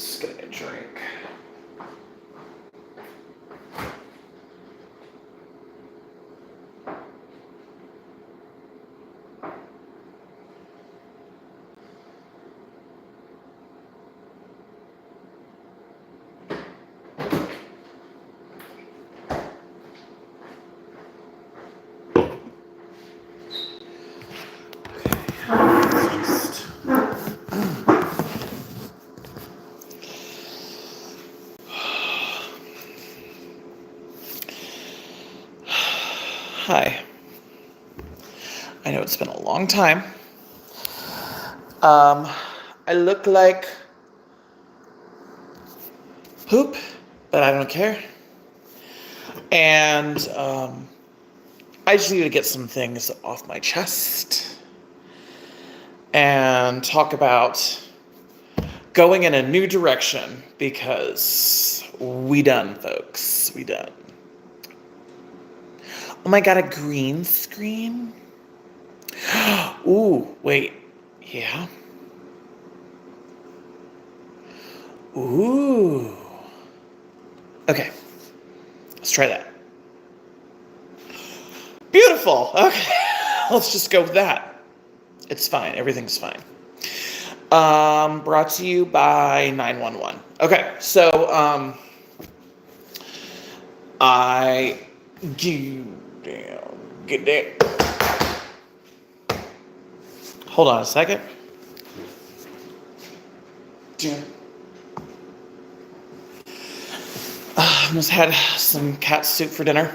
Just getting a drink. Hi. I know it's been a long time. I look like poop, but I don't care. And I just need to get some things off my chest and talk about going in a new direction because we done, folks. We done. Oh my god, a green screen? Ooh, wait. Yeah. Ooh. Okay. Let's try that. Beautiful. Okay. Let's just go with that. It's fine. Everything's fine. Brought to you by 911. Okay, so get there. Hold on a second. Almost had some cat soup for dinner.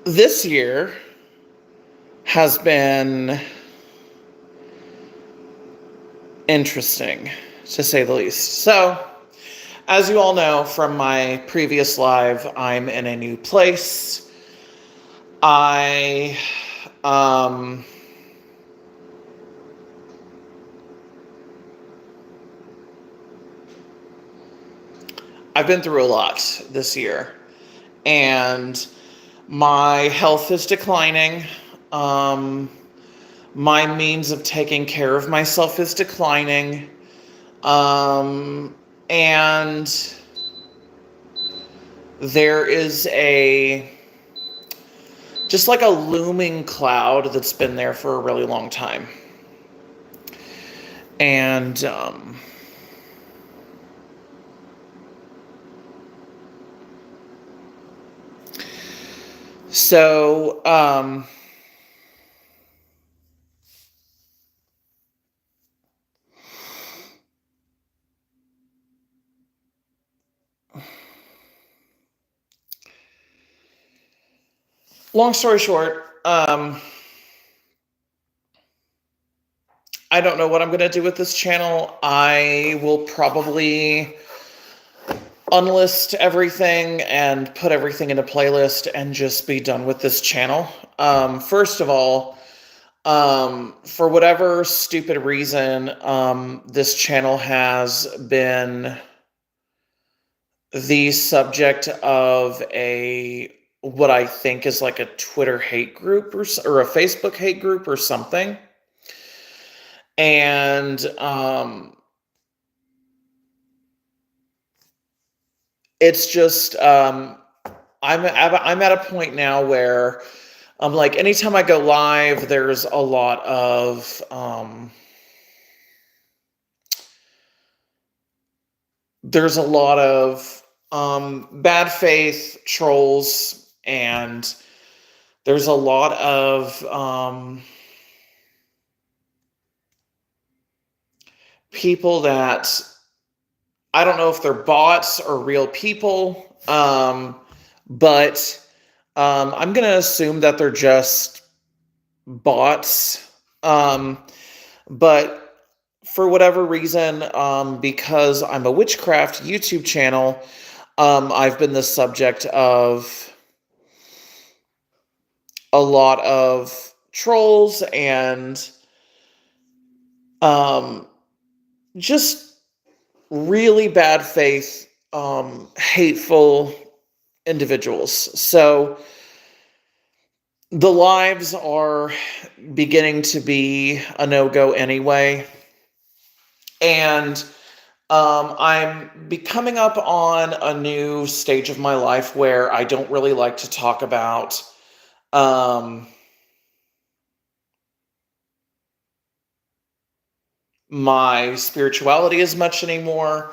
This year has been interesting, to say the least. So, as you all know from my previous live, I'm in a new place. I've been through a lot this year, and my health is declining. My means of taking care of myself is declining. And there is just like a looming cloud that's been there for a really long time. And, so, long story short, I don't know what I'm going to do with this channel. I will probably unlist everything and put everything in a playlist and just be done with this channel. First of all, for whatever stupid reason, this channel has been the subject of what I think is like a Twitter hate group or a Facebook hate group or something. And it's just I'm at a point now where I'm like, anytime I go live, there's a lot of bad faith trolls, and there's a lot of people that I don't know if they're bots or real people, but I'm going to assume that they're just bots. But for whatever reason, because I'm a witchcraft YouTube channel, I've been the subject of a lot of trolls and just really bad faith, hateful individuals. So The lives are beginning to be a no-go anyway. And I'm coming up on a new stage of my life where I don't really like to talk about um, my spirituality as much anymore.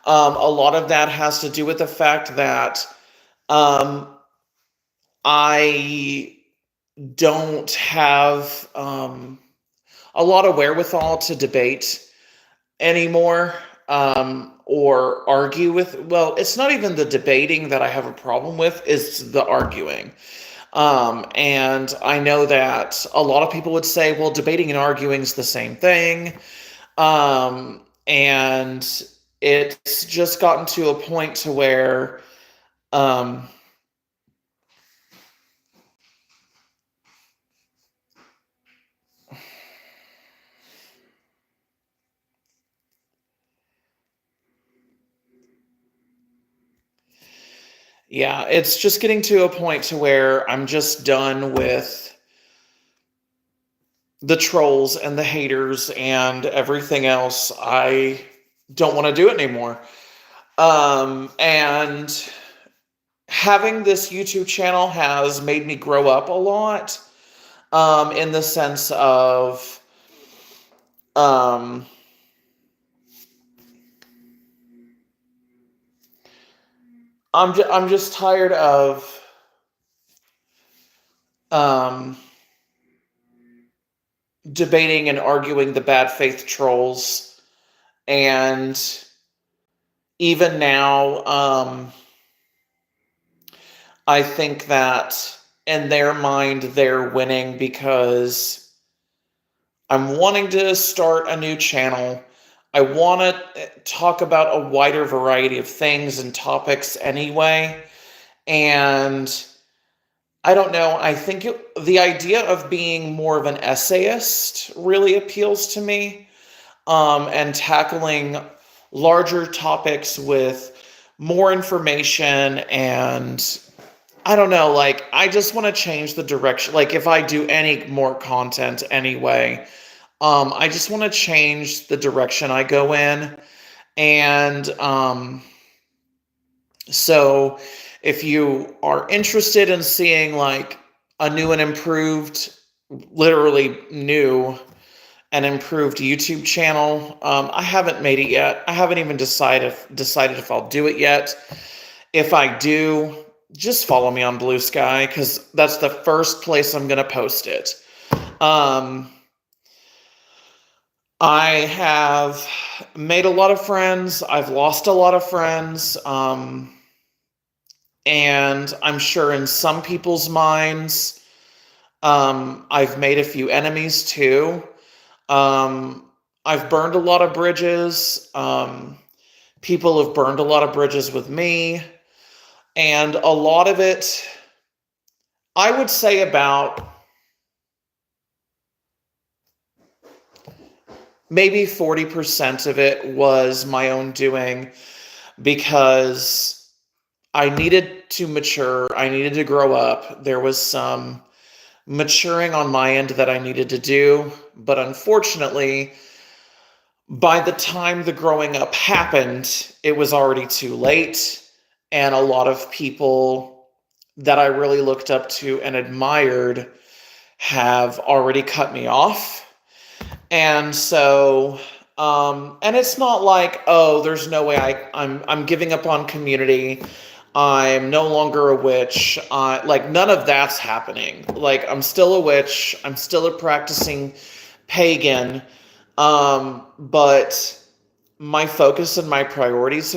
A lot of that has to do with the fact that um, I don't have a lot of wherewithal to debate anymore, or argue with. Well, it's not even the debating that I have a problem with, it's the arguing. And I know that a lot of people would say, well, debating and arguing is the same thing. And it's just gotten to a point to where, um, yeah, it's just getting to a point to where I'm just done with the trolls and the haters and everything else. I don't want to do it anymore. And having this YouTube channel has made me grow up a lot, in the sense of, um, I'm just tired of, um, debating and arguing the bad faith trolls. And even now, I think that in their mind, they're winning because I'm wanting to start a new channel. I want to talk about a wider variety of things and topics anyway. And I don't know, I think the idea of being more of an essayist really appeals to me, and tackling larger topics with more information. And I don't know, like, I just want to change the direction. Like, if I do any more content anyway, I just want to change the direction I go in. And so if you are interested in seeing like a new and improved, literally new and improved YouTube channel, I haven't made it yet. I haven't even decided if I'll do it yet. If I do, just follow me on Blue Sky, because that's the first place I'm going to post it. Um, I have made a lot of friends. I've lost a lot of friends. And I'm sure in some people's minds, I've made a few enemies too. I've burned a lot of bridges. People have burned a lot of bridges with me. And a lot of it, I would say about maybe 40% of it was my own doing, because I needed to mature. I needed to grow up. There was some maturing on my end that I needed to do. But unfortunately, by the time the growing up happened, it was already too late. And a lot of people that I really looked up to and admired have already cut me off. And so, and it's not like, oh, there's no way I'm giving up on community. I'm no longer a witch. Like, none of that's happening. Like, I'm still a witch. I'm still a practicing pagan. But my focus and my priorities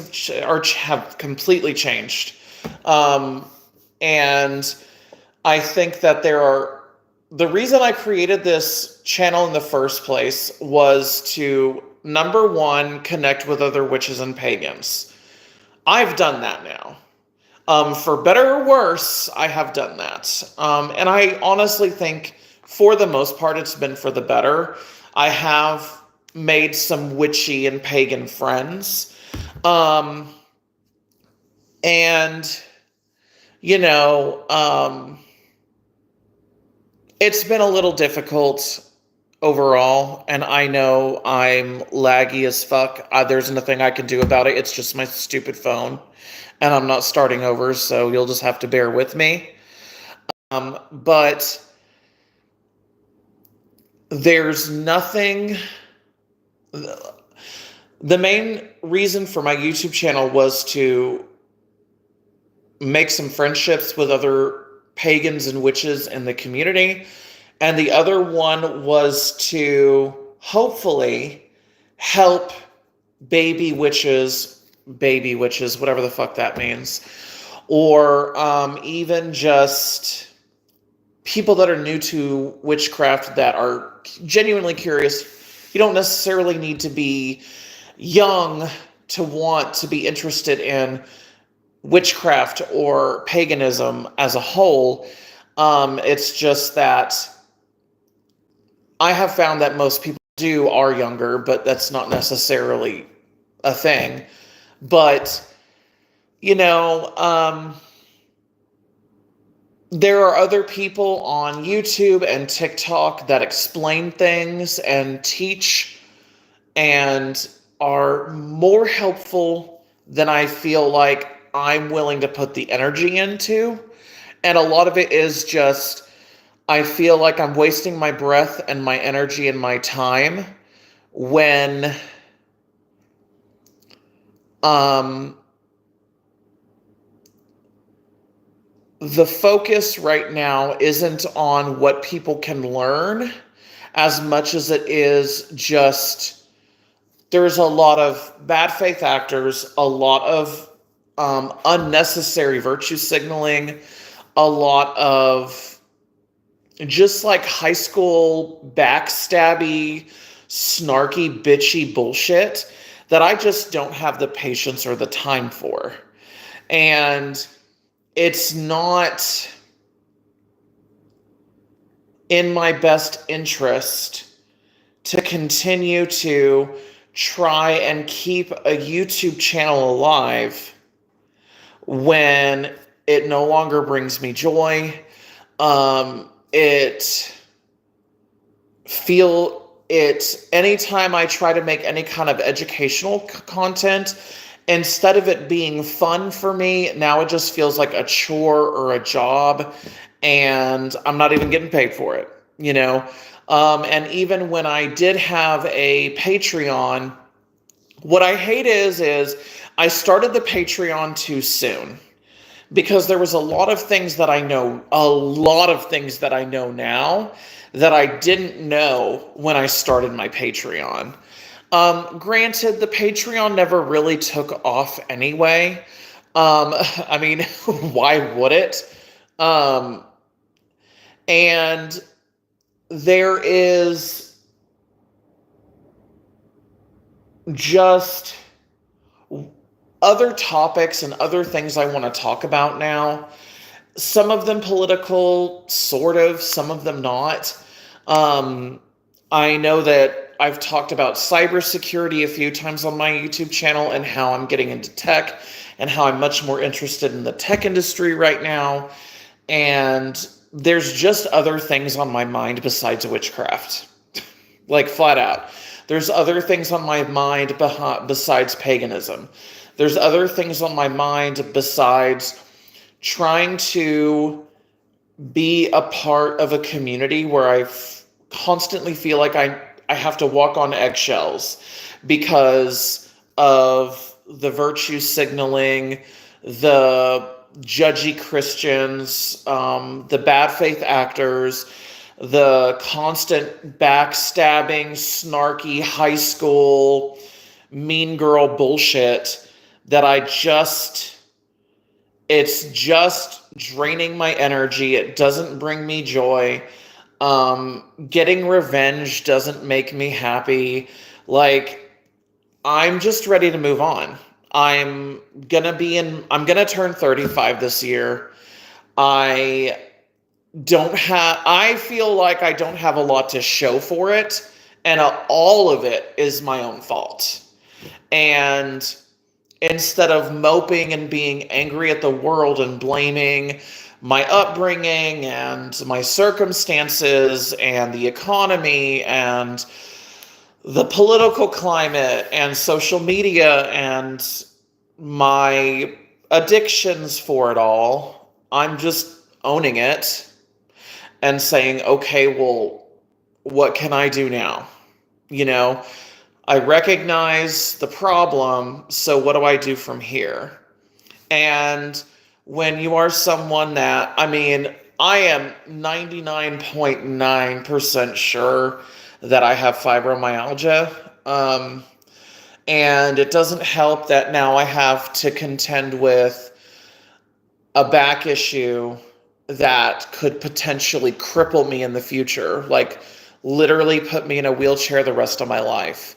have completely changed. And I think that the reason I created this channel in the first place was to, number one, connect with other witches and pagans. I've done that now. For better or worse, I have done that. And I honestly think, for the most part, it's been for the better. I have made some witchy and pagan friends. And, you know, It's been a little difficult overall, and I know I'm laggy as fuck. There's nothing I can do about it. It's just my stupid phone, and I'm not starting over, so you'll just have to bear with me. But there's nothing. The main reason for my YouTube channel was to make some friendships with other pagans and witches in the community. And the other one was to hopefully help baby witches, whatever the fuck that means, or even just people that are new to witchcraft that are genuinely curious. You don't necessarily need to be young to want to be interested in witchcraft or paganism as a whole. It's just that I have found that most people are younger, but that's not necessarily a thing. But, you know, there are other people on YouTube and TikTok that explain things and teach and are more helpful than I feel like I'm willing to put the energy into. And a lot of it is just, I feel like I'm wasting my breath and my energy and my time when the focus right now isn't on what people can learn as much as it is just, there's a lot of bad faith actors, a lot of unnecessary virtue signaling, a lot of just like high school backstabby, snarky, bitchy bullshit that I just don't have the patience or the time for. And it's not in my best interest to continue to try and keep a YouTube channel alive when it no longer brings me joy. Anytime I try to make any kind of educational content, instead of it being fun for me, now it just feels like a chore or a job, and I'm not even getting paid for it, you know? And even when I did have a Patreon, what I hate is I started the Patreon too soon, because there was a lot of things that I know now that I didn't know when I started my Patreon. Granted, the Patreon never really took off anyway. I mean, why would it? And there is just other topics and other things I want to talk about now. Some of them political, sort of, some of them not. I know that I've talked about cybersecurity a few times on my YouTube channel and how I'm getting into tech and how I'm much more interested in the tech industry right now. And there's just other things on my mind besides witchcraft. Like, flat out. There's other things on my mind besides paganism. There's other things on my mind besides trying to be a part of a community where I constantly feel like I have to walk on eggshells because of the virtue signaling, the judgy Christians, the bad faith actors, the constant backstabbing, snarky high school mean girl bullshit that it's just draining my energy. It doesn't bring me joy. Getting revenge doesn't make me happy. Like, I'm just ready to move on. I'm gonna turn 35 this year. I feel like I don't have a lot to show for it, and all of it is my own fault. And instead of moping and being angry at the world and blaming my upbringing and my circumstances and the economy and the political climate and social media and my addictions for it all, I'm just owning it and saying, okay, well, what can I do now? You know, I recognize the problem, so what do I do from here? And when you are someone that, I mean, I am 99.9% sure that I have fibromyalgia. And it doesn't help that now I have to contend with a back issue that could potentially cripple me in the future, like literally put me in a wheelchair the rest of my life.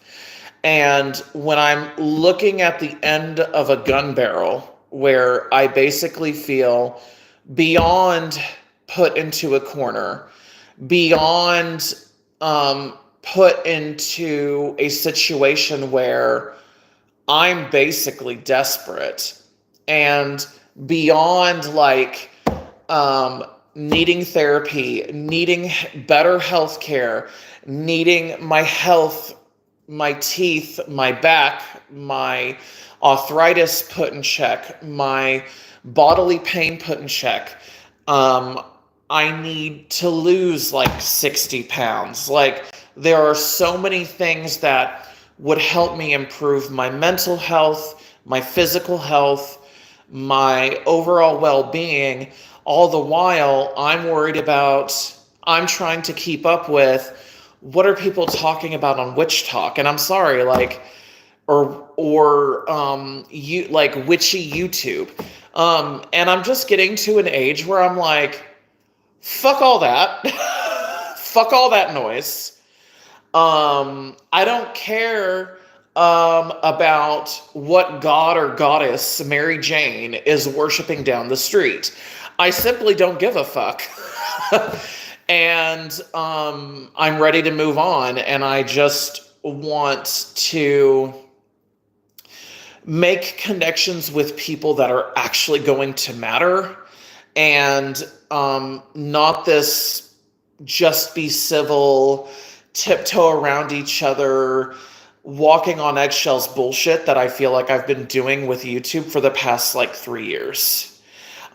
And when I'm looking at the end of a gun barrel where I basically feel beyond put into a corner, beyond put into a situation where I'm basically desperate, and beyond like needing therapy, needing better health care, needing my health, my teeth, my back, my arthritis put in check, my bodily pain put in check. I need to lose like 60 pounds. Like, there are so many things that would help me improve my mental health, my physical health, my overall well-being. All the while, I'm worried about, I'm trying to keep up with what are people talking about on Witch Talk. And I'm sorry, like, you like witchy YouTube. And I'm just getting to an age where I'm like, fuck all that. Fuck all that noise. I don't care about what god or goddess Mary Jane is worshiping down the street. I simply don't give a fuck. And I'm ready to move on, and I just want to make connections with people that are actually going to matter, and not this just be civil, tiptoe around each other, walking on eggshells bullshit that I feel like I've been doing with YouTube for the past like 3 years.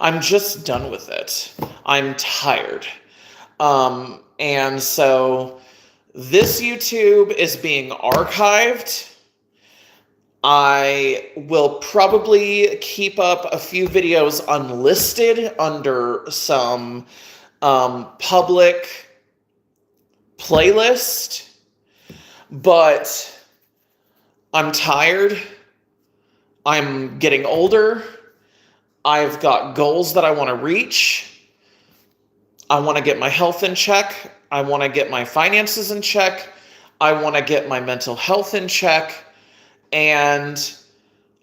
I'm just done with it. I'm tired. And so this YouTube is being archived. I will probably keep up a few videos unlisted under some public playlist, but I'm tired. I'm getting older. I've got goals that I want to reach. I want to get my health in check. I want to get my finances in check. I want to get my mental health in check. And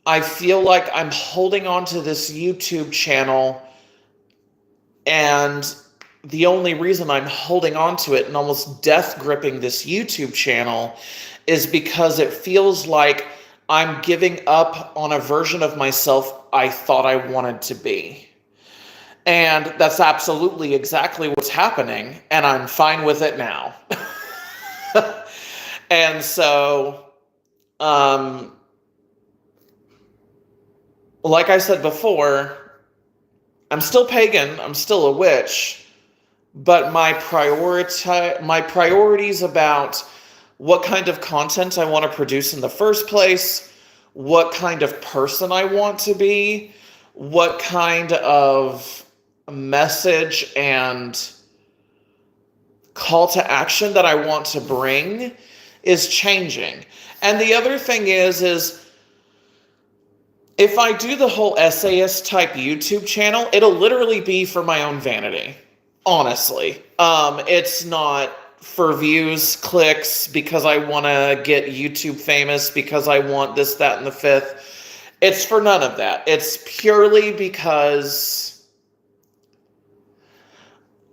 I feel like I'm holding on to this YouTube channel, and the only reason I'm holding on to it and almost death gripping this YouTube channel is because it feels like I'm giving up on a version of myself I thought I wanted to be. And that's absolutely exactly what's happening, and I'm fine with it now. And so, like I said before, I'm still pagan, I'm still a witch, but my priorities about what kind of content I want to produce in the first place, what kind of person I want to be, what kind of message and call to action that I want to bring is changing. And the other thing is if I do the whole essayist type YouTube channel, it'll literally be for my own vanity. Honestly. It's not for views, clicks, because I want to get YouTube famous, because I want this, that, and the fifth. It's for none of that. It's purely because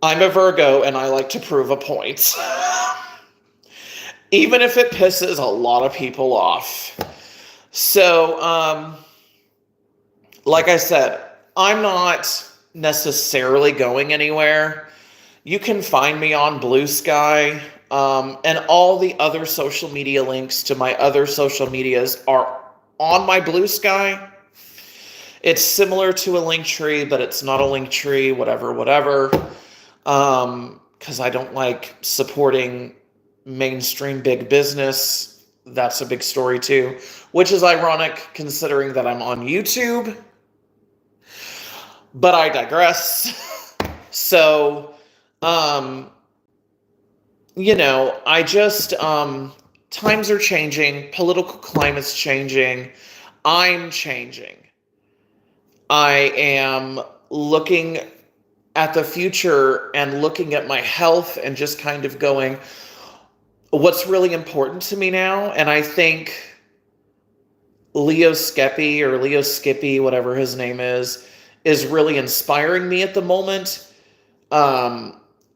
I'm a Virgo and I like to prove a point. Even if it pisses a lot of people off. So, like I said, I'm not necessarily going anywhere. You can find me on Blue Sky, and all the other social media links to my other social medias are on my Blue Sky. It's similar to a link tree, but it's not a link tree, whatever. Because I don't like supporting mainstream big business. That's a big story too, which is ironic considering that I'm on YouTube. But I digress. So, I just, times are changing, political climate's changing, I'm changing. I am looking at the future and looking at my health and just kind of going, what's really important to me now? And I think Leo Skippy, whatever his name is really inspiring me at the moment.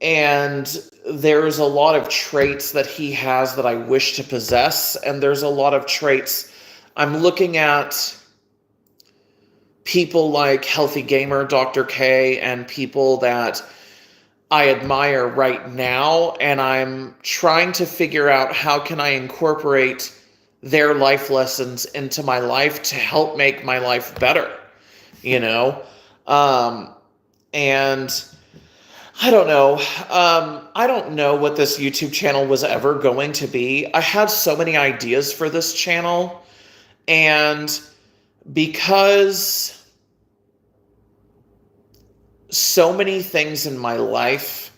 And there's a lot of traits that he has that I wish to possess. And there's a lot of traits I'm looking at people like Healthy Gamer, Dr. K, and people that I admire right now. And I'm trying to figure out how can I incorporate their life lessons into my life to help make my life better, and I don't know. I don't know what this YouTube channel was ever going to be. I had so many ideas for this channel, and because so many things in my life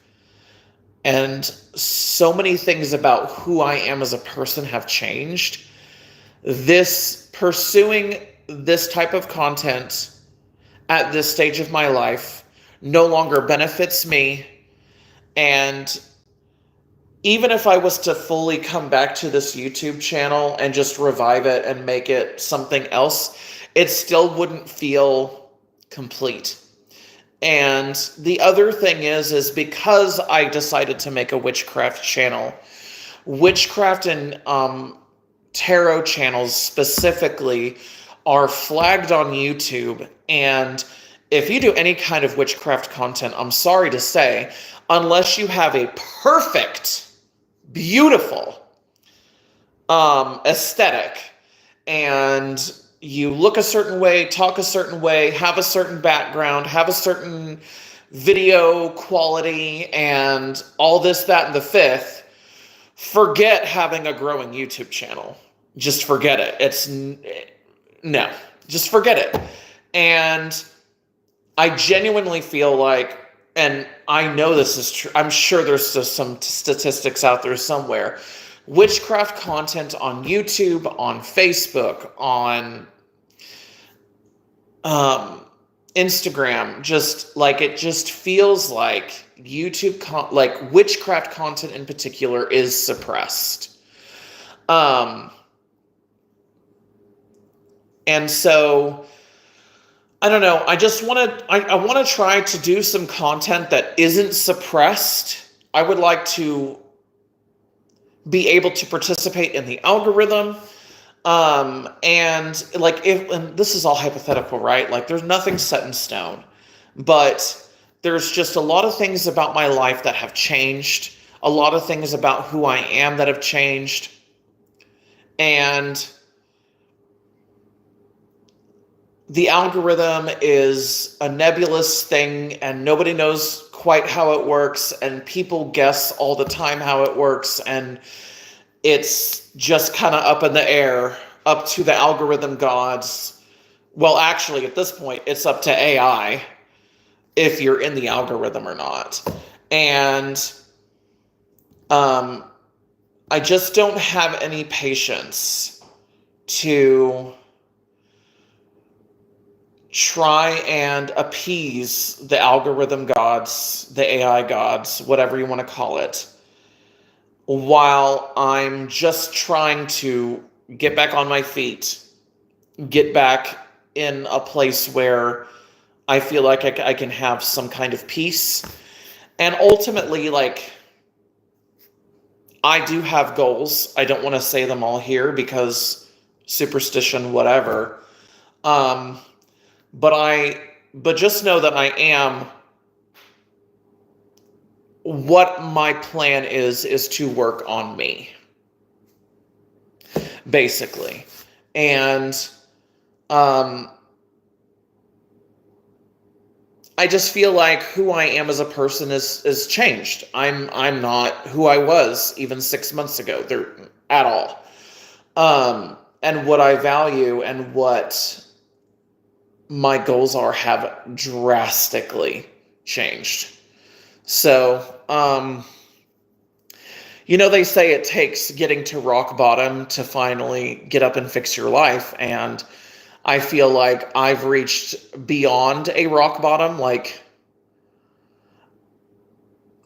and so many things about who I am as a person have changed, pursuing this type of content at this stage of my life no longer benefits me. And even if I was to fully come back to this YouTube channel and just revive it and make it something else, it still wouldn't feel complete. And the other thing is because I decided to make a witchcraft channel, witchcraft and tarot channels specifically are flagged on YouTube. And if you do any kind of witchcraft content, I'm sorry to say, unless you have a perfect, beautiful aesthetic and you look a certain way, talk a certain way, have a certain background, have a certain video quality, and all this, that, and the fifth, forget having a growing YouTube channel. Just forget it. No, just forget it. And I genuinely feel like, and I know this is true, I'm sure there's just some statistics out there somewhere, witchcraft content on YouTube, on Facebook, on Instagram, just like it just feels like YouTube, like witchcraft content in particular, is suppressed. And so I don't know. I just I want to try to do some content that isn't suppressed. I would like to be able to participate in the algorithm. And like, and this is all hypothetical, right? Like there's nothing set in stone, but there's just a lot of things about my life that have changed. A lot of things about who I am that have changed. And the algorithm is a nebulous thing and nobody knows quite how it works, and people guess all the time how it works, and it's just kind of up in the air, up to the algorithm gods. Well, actually, at this point, it's up to AI if you're in the algorithm or not. And I just don't have any patience to try and appease the algorithm gods, the AI gods, whatever you want to call it, while I'm just trying to get back on my feet, get back in a place where I feel like I can have some kind of peace. And ultimately, like, I do have goals. I don't want to say them all here because superstition, whatever. but just know that I am, what my plan is to work on me, basically. And I just feel like who I am as a person is changed. I'm not who I was even 6 months ago there at all. And what I value and what my goals are have drastically changed. So, they say it takes getting to rock bottom to finally get up and fix your life. And I feel like I've reached beyond a rock bottom. Like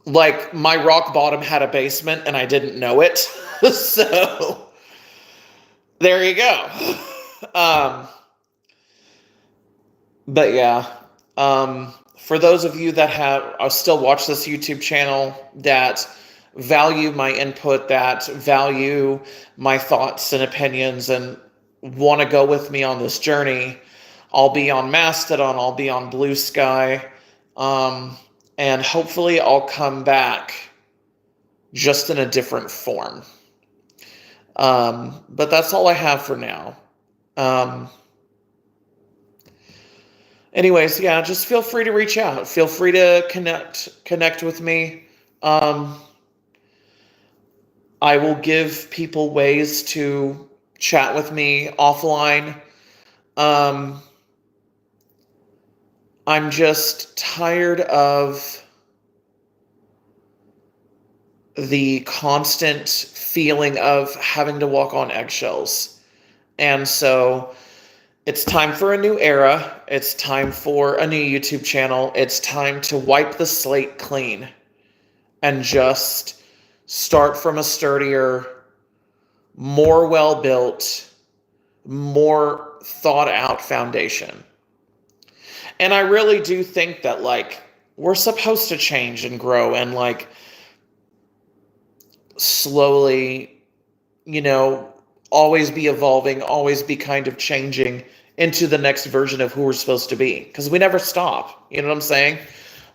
my rock bottom had a basement and I didn't know it. So there you go. But yeah, for those of you that have still watch this YouTube channel, that value my input, that value my thoughts and opinions, and want to go with me on this journey, I'll be on Mastodon, I'll be on Blue Sky, and hopefully I'll come back just in a different form. But that's all I have for now. Anyways, yeah, just feel free to reach out. Feel free to connect with me. I will give people ways to chat with me offline. I'm just tired of the constant feeling of having to walk on eggshells. And so it's time for a new era. It's time for a new YouTube channel. It's time to wipe the slate clean and just start from a sturdier, more well-built, more thought-out foundation. And I really do think that, we're supposed to change and grow and, slowly, always be evolving, always be kind of changing into the next version of who we're supposed to be. Because we never stop. You know what I'm saying?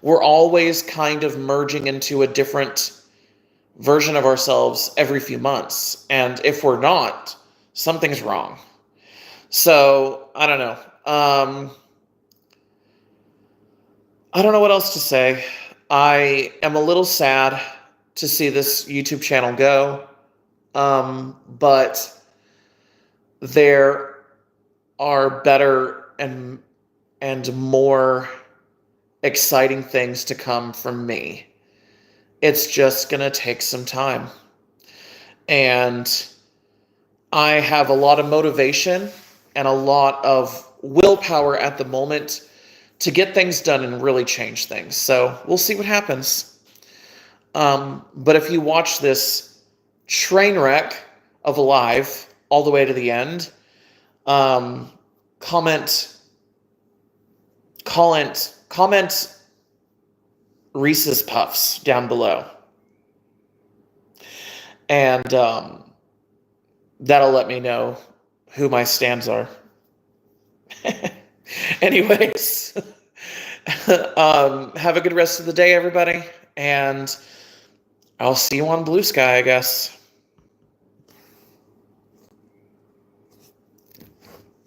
We're always kind of merging into a different version of ourselves every few months. And if we're not, something's wrong. So, I don't know. I don't know what else to say. I am a little sad to see this YouTube channel go. But there are better and more exciting things to come from me. It's just going to take some time. And I have a lot of motivation and a lot of willpower at the moment to get things done and really change things. So we'll see what happens. But if you watch this train wreck of a live all the way to the end, comment Reese's Puffs down below. And that'll let me know who my stands are. Anyways, have a good rest of the day, everybody. And I'll see you on Blue Sky, I guess.